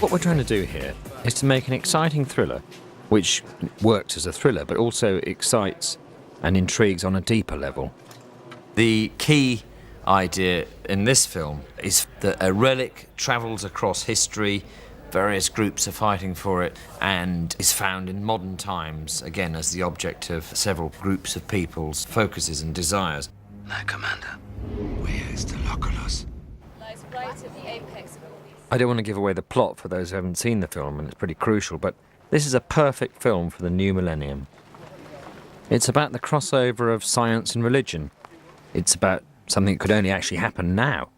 What we're trying to do here is to make an exciting thriller, which works as a thriller, but also excites and intrigues on a deeper level. The key idea in this film is that a relic travels across history, various groups are fighting for it, and is found in modern times, again, as the object of several groups of people's focuses and desires. My commander, where is the Loculos? Lies right at the apex of all these. I don't want to give away the plot for those who haven't seen the film, and it's pretty crucial, but this is a perfect film for the new millennium. It's about the crossover of science and religion. It's about something that could only actually happen now.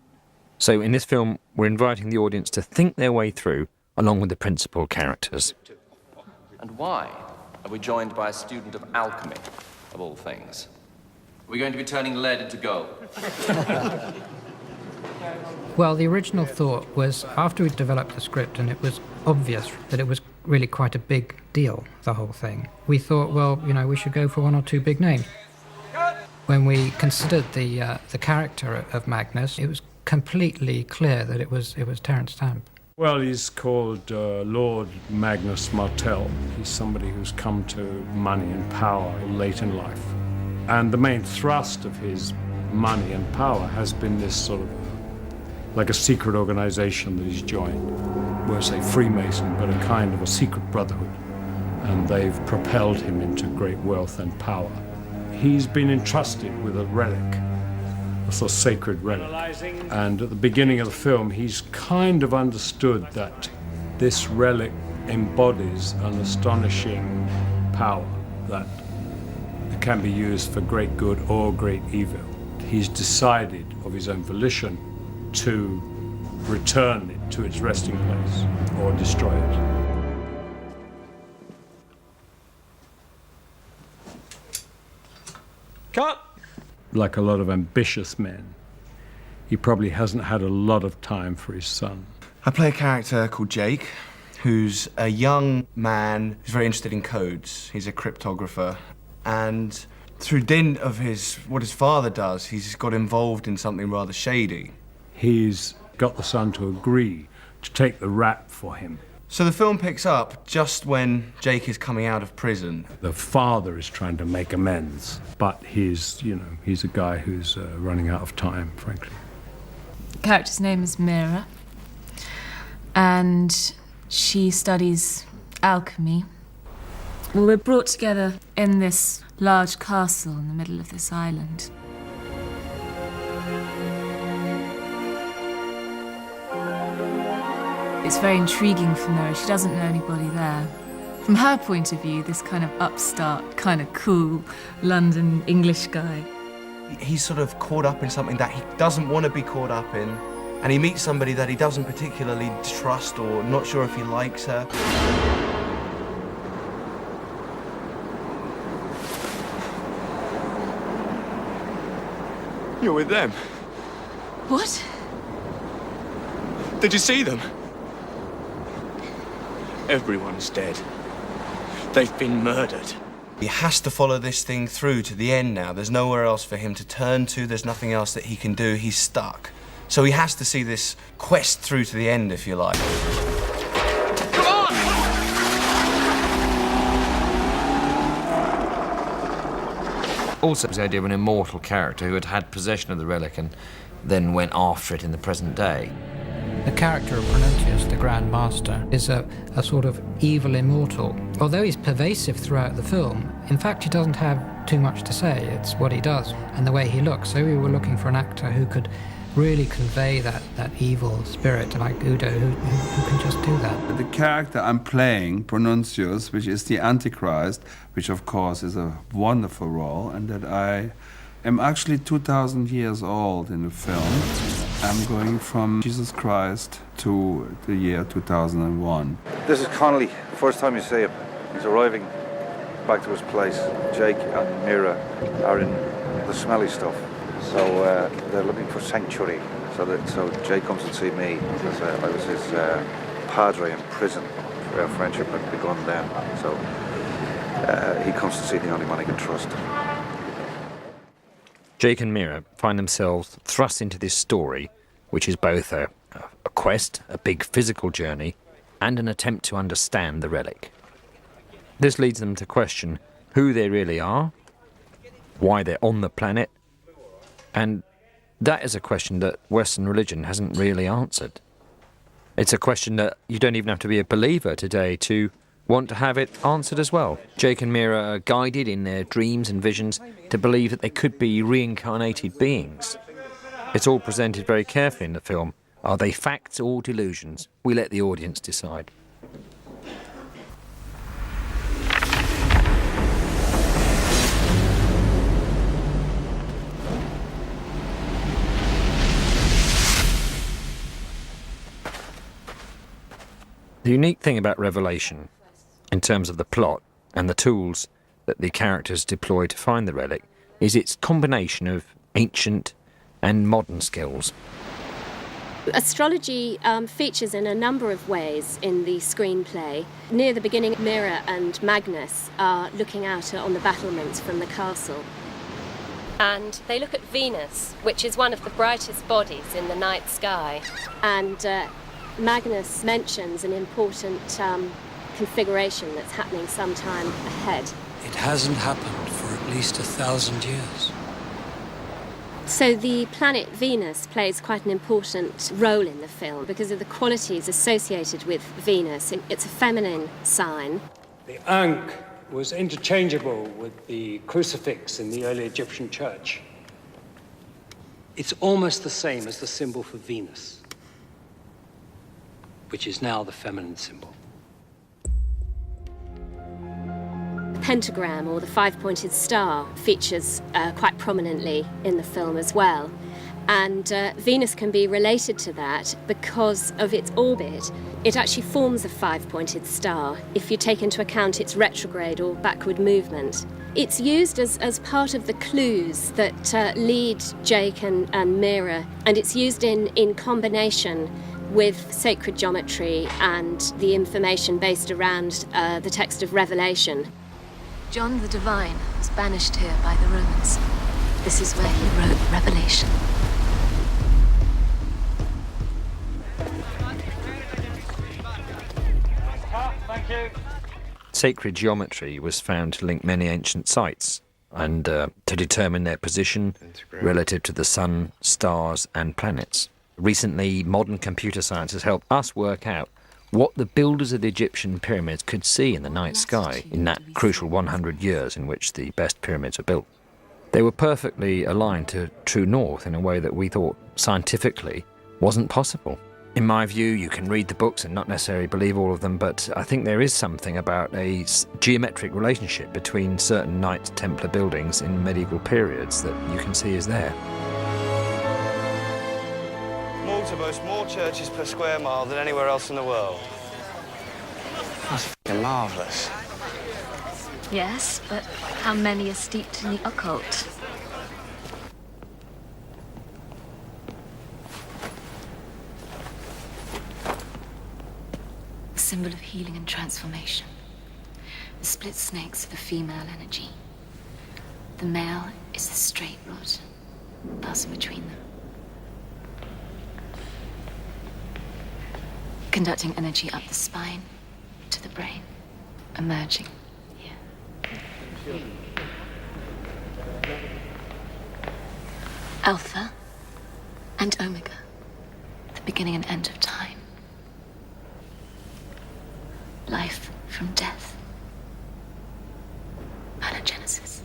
So in this film, we're inviting the audience to think their way through, along with the principal characters. And why are we joined by a student of alchemy, of all things? We're going to be turning lead into gold. Well, the original thought was, after we developed the script and it was obvious that it was really quite a big deal, the whole thing, we thought, well, you know, we should go for one or two big names. When we considered the character of Magnus, it was completely clear that it was Terence Stamp. Well, he's called Lord Magnus Martell. He's somebody who's come to money and power late in life. And the main thrust of his money and power has been this sort of like a secret organization that he's joined. We'll say Freemason, but a kind of a secret brotherhood. And they've propelled him into great wealth and power. He's been entrusted with a relic, a sort of sacred relic. And at the beginning of the film, he's kind of understood that this relic embodies an astonishing power that can be used for great good or great evil. He's decided of his own volition to return it to its resting place or destroy it. Cut! Like a lot of ambitious men, he probably hasn't had a lot of time for his son. I play a character called Jake, who's a young man who's very interested in codes. He's a cryptographer, and through dint of what his father does, he's got involved in something rather shady. He's got the son to agree to take the rap for him. So the film picks up just when Jake is coming out of prison. The father is trying to make amends, but he's a guy who's running out of time, frankly. The character's name is Mira, and she studies alchemy. Well, we're brought together in this large castle in the middle of this island. It's very intriguing for Mira. She doesn't know anybody there. From her point of view, this kind of upstart, kind of cool London English guy. He's sort of caught up in something that he doesn't want to be caught up in, and he meets somebody that he doesn't particularly trust or not sure if he likes her. You're with them. What? Did you see them? Everyone's dead. They've been murdered. He has to follow this thing through to the end now. There's nowhere else for him to turn to. There's nothing else that he can do. He's stuck. So he has to see this quest through to the end, if you like. Come on! Also, the idea of an immortal character who had had possession of the relic and then went after it in the present day. The character of Pronuntius, the Grand Master, is a sort of evil immortal. Although he's pervasive throughout the film, in fact, he doesn't have too much to say. It's what he does and the way he looks. So we were looking for an actor who could really convey that evil spirit, like Udo, who can just do that. The character I'm playing, Pronuntius, which is the Antichrist, which of course is a wonderful role, and that I am actually 2,000 years old in the film. I'm going from Jesus Christ to the year 2001. This is Connolly. First time you see him. He's arriving back to his place. Jake and Mira are in the smelly stuff. So they're looking for sanctuary. So Jake comes and see me because I was his padre in prison. Our friendship had begun then. So he comes to see the only man he can trust. Jake and Mira find themselves thrust into this story, which is both a quest, a big physical journey, and an attempt to understand the relic. This leads them to question who they really are, why they're on the planet, and that is a question that Western religion hasn't really answered. It's a question that you don't even have to be a believer today to want to have it answered as well. Jake and Mira are guided in their dreams and visions to believe that they could be reincarnated beings. It's all presented very carefully in the film. Are they facts or delusions? We let the audience decide. The unique thing about Revelation, in terms of the plot and the tools that the characters deploy to find the relic, is its combination of ancient and modern skills. Astrology features in a number of ways in the screenplay. Near the beginning, Mira and Magnus are looking out on the battlements from the castle. And they look at Venus, which is one of the brightest bodies in the night sky. And Magnus mentions an important configuration that's happening sometime ahead. It hasn't happened for at least 1,000 years. So the planet Venus plays quite an important role in the film because of the qualities associated with Venus. It's a feminine sign. The Ankh was interchangeable with the crucifix in the early Egyptian church. It's almost the same as the symbol for Venus, which is now the feminine symbol. The pentagram, or the five-pointed star, features quite prominently in the film as well. And Venus can be related to that because of its orbit. It actually forms a five-pointed star if you take into account its retrograde or backward movement. It's used as part of the clues that lead Jake and Mira, and it's used in combination with sacred geometry and the information based around the text of Revelation. John the Divine was banished here by the Romans. This is where he wrote Revelation. Thank you. Sacred geometry was found to link many ancient sites and to determine their position relative to the sun, stars and planets. Recently, modern computer science has helped us work out what the builders of the Egyptian pyramids could see in the night sky in that crucial 100 years in which the best pyramids were built. They were perfectly aligned to true north in a way that we thought scientifically wasn't possible. In my view, you can read the books and not necessarily believe all of them, but I think there is something about a geometric relationship between certain Knights Templar buildings in medieval periods that you can see is there. Malta boasts more churches per square mile than anywhere else in the world. That's f***ing marvellous. Yes, but how many are steeped in the occult? A symbol of healing and transformation. The split snakes are the female energy. The male is the straight rod, passing between them. Conducting energy up the spine to the brain, emerging here. Alpha and Omega, the beginning and end of time. Life from death. Panogenesis.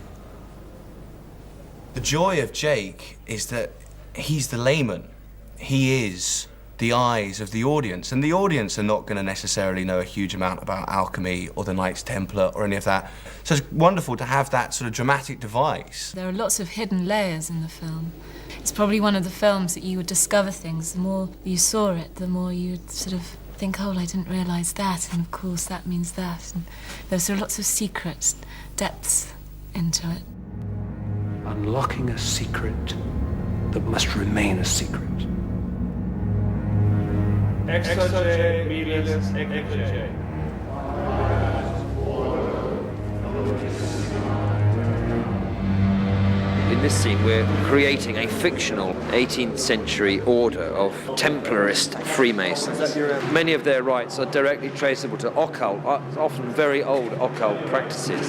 The joy of Jake is that he's the layman. He is the eyes of the audience, and the audience are not going to necessarily know a huge amount about alchemy or the Knights Templar or any of that. So it's wonderful to have that sort of dramatic device. There are lots of hidden layers in the film. It's probably one of the films that you would discover things. The more you saw it, the more you'd sort of think, oh, well, I didn't realise that, and of course that means that. And there's lots of secrets, depths into it. Unlocking a secret that must remain a secret. Exerce medias exerce. In this scene, we're creating a fictional 18th century order of Templarist Freemasons. Many of their rites are directly traceable to occult, often very old occult practices.